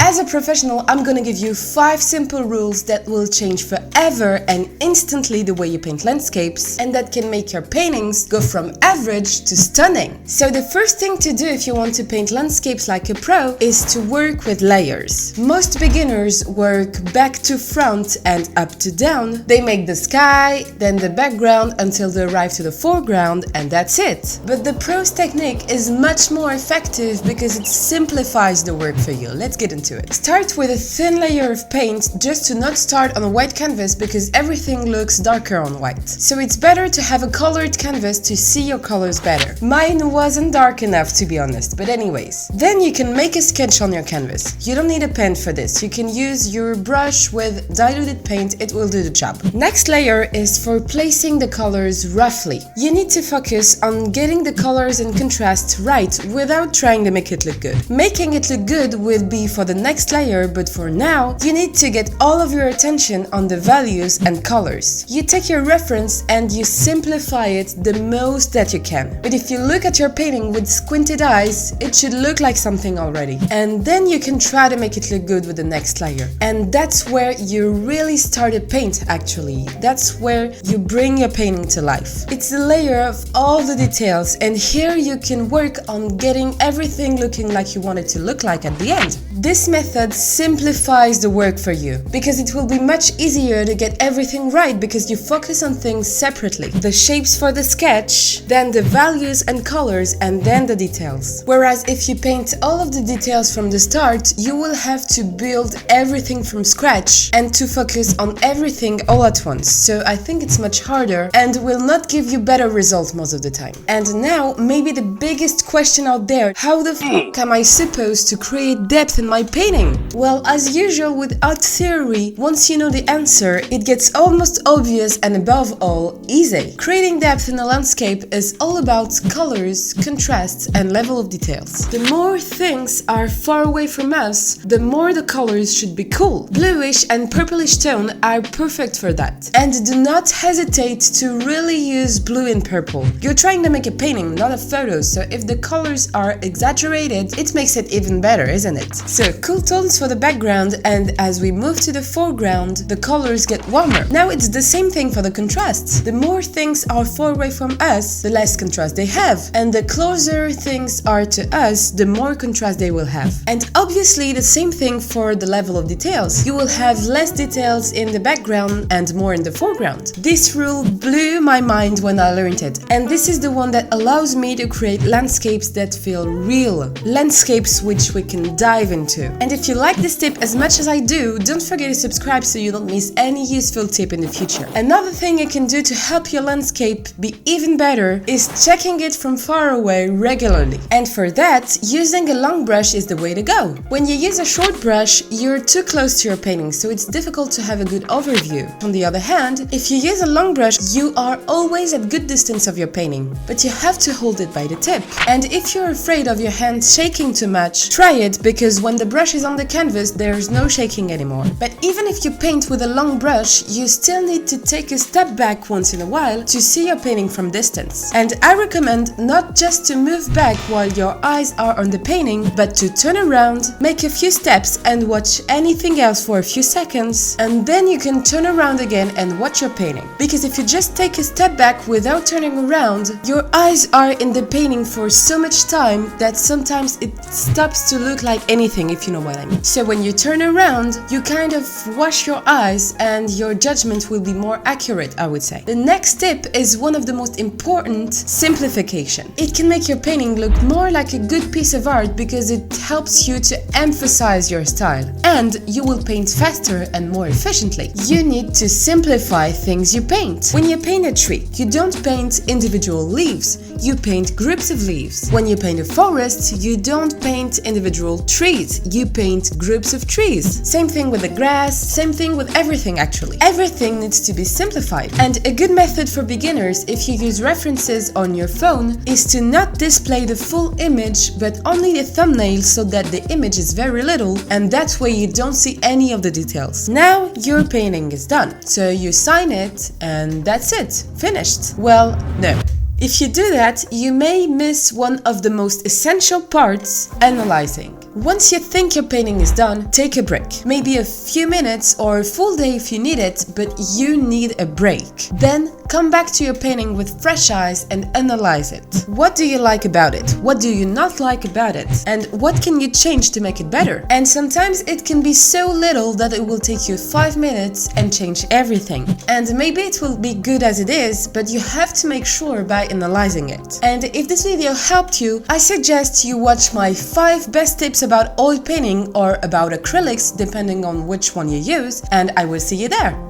As a professional, I'm gonna give you 5 simple rules that will change forever and instantly the way you paint landscapes, and that can make your paintings go from average to stunning. So the first thing to do if you want to paint landscapes like a pro is to work with layers. Most beginners work back to front and up to down. They make the sky, then the background until they arrive to the foreground, and that's it. But the pro's technique is much more effective because it simplifies the work for you. Let's get into it. Start with a thin layer of paint just to not start on a white canvas because everything looks darker on white. So it's better to have a colored canvas to see your colors better. Mine wasn't dark enough, to be honest, but anyways. Then you can make a sketch on your canvas. You don't need a pen for this. You can use your brush with diluted paint, it will do the job. Next layer is for placing the colors roughly. You need to focus on getting the colors and contrast right without trying to make it look good. Making it look good will be for the next layer, but for now, you need to get all of your attention on the values and colors. You take your reference and you simplify it the most that you can. But if you look at your painting with squinted eyes, it should look like something already. And then you can try to make it look good with the next layer. And that's where you really start to paint actually. That's where you bring your painting to life. It's a layer of all the details, and here you can work on getting everything looking like you want it to look like at the end. This method simplifies the work for you because it will be much easier to get everything right because you focus on things separately. The shapes for the sketch, then the values and colors, and then the details. Whereas if you paint all of the details from the start, you will have to build everything from scratch and to focus on everything all at once. So I think it's much harder and will not give you better results most of the time. And now, maybe the biggest question out there, how the f am I supposed to create depth in my painting? Well, as usual with art theory, once you know the answer, it gets almost obvious and above all, easy. Creating depth in a landscape is all about colors, contrasts, and level of details. The more things are far away from us, the more the colors should be cool. Bluish and purplish tone are perfect for that. And do not hesitate to really use blue and purple. You're trying to make a painting, not a photo, so if the colors are exaggerated, it makes it even better, isn't it? So cool tones for the background, and as we move to the foreground, the colors get warmer. Now it's the same thing for the contrasts. The more things are far away from us, the less contrast they have, and the closer things are to us, the more contrast they will have. And obviously the same thing for the level of details. You will have less details in the background and more in the foreground. This rule blew my mind when I learned it, and this is the one that allows me to create landscapes that feel real, landscapes which we can dive into. And if you like this tip as much as I do, don't forget to subscribe so you don't miss any useful tip in the future. Another thing you can do to help your landscape be even better is checking it from far away regularly. And for that, using a long brush is the way to go. When you use a short brush, you're too close to your painting, so it's difficult to have a good overview. On the other hand, if you use a long brush, you are always at good distance of your painting, but you have to hold it by the tip. And if you're afraid of your hands shaking too much, try it, because when the brush is on the canvas, there's no shaking anymore. But even if you paint with a long brush, you still need to take a step back once in a while to see your painting from distance. And I recommend not just to move back while your eyes are on the painting, but to turn around, make a few steps and watch anything else for a few seconds, and then you can turn around again and watch your painting. Because if you just take a step back without turning around, your eyes are in the painting for so much time that sometimes it stops to look like anything, if you know what I mean. So when you turn around, you kind of wash your eyes and your judgment will be more accurate, I would say. The next tip is one of the most important: simplification. It can make your painting look more like a good piece of art because it helps you to emphasize your style, and you will paint faster and more efficiently. You need to simplify things you paint. When you paint a tree, you don't paint individual leaves, you paint groups of leaves. When you paint a forest, you don't paint individual trees, you paint groups of trees. Same thing with the grass, same thing with everything actually. Everything needs to be simplified. And a good method for beginners, if you use references on your phone, is to not display the full image but only the thumbnail so that the image is very little, and that way you don't see any of the details. Now your painting is done. So you sign it and that's it. Finished. Well, no. If you do that, you may miss one of the most essential parts: analyzing. Once you think your painting is done, take a break. Maybe a few minutes or a full day if you need it, but you need a break. Then come back to your painting with fresh eyes and analyze it. What do you like about it? What do you not like about it? And what can you change to make it better? And sometimes it can be so little that it will take you 5 minutes and change everything. And maybe it will be good as it is, but you have to make sure by analyzing it. And if this video helped you, I suggest you watch my 5 best tips about oil painting or about acrylics, depending on which one you use, and I will see you there.